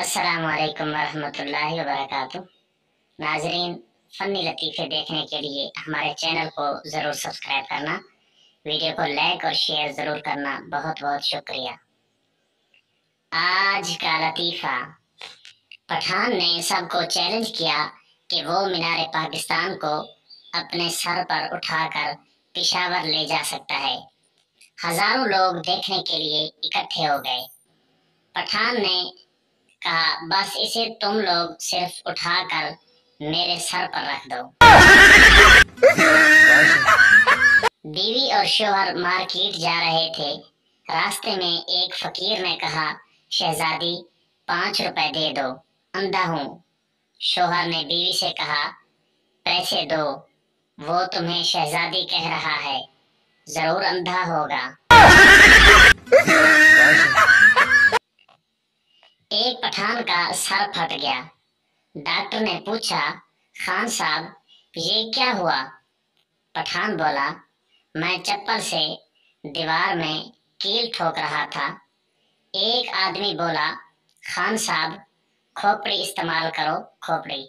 अस्सलाम वालेकुम वरहमतुल्लाहि वबरकातुह। नाजरीन, फनी लतीफ़े देखने के लिए हमारे चैनल को ज़रूर सब्सक्राइब करना, वीडियो को लाइक और शेयर ज़रूर करना। बहुत बहुत शुक्रिया। आज का लतीफ़ा, पठान ने सबको चैलेंज किया कि वो मीनार पाकिस्तान को अपने सर पर उठाकर पेशावर ले जा सकता है। हजारों लोग देखने के लिए इकट्ठे हो गए। पठान ने कहा, बस इसे तुम लोग सिर्फ उठाकर मेरे सर पर रख दो। बीवी और शोहर मार्केट जा रहे थे। रास्ते में एक फकीर ने कहा, शहजादी 5 रुपए दे दो, अंधा हूँ। शोहर ने बीवी से कहा, पैसे दो, वो तुम्हें शहजादी कह रहा है, जरूर अंधा होगा। एक पठान का सर फट गया। डॉक्टर ने पूछा, खान साहब ये क्या हुआ? पठान बोला, मैं चप्पल से दीवार में कील ठोक रहा था। एक आदमी बोला, खान साहब खोपड़ी इस्तेमाल करो, खोपड़ी।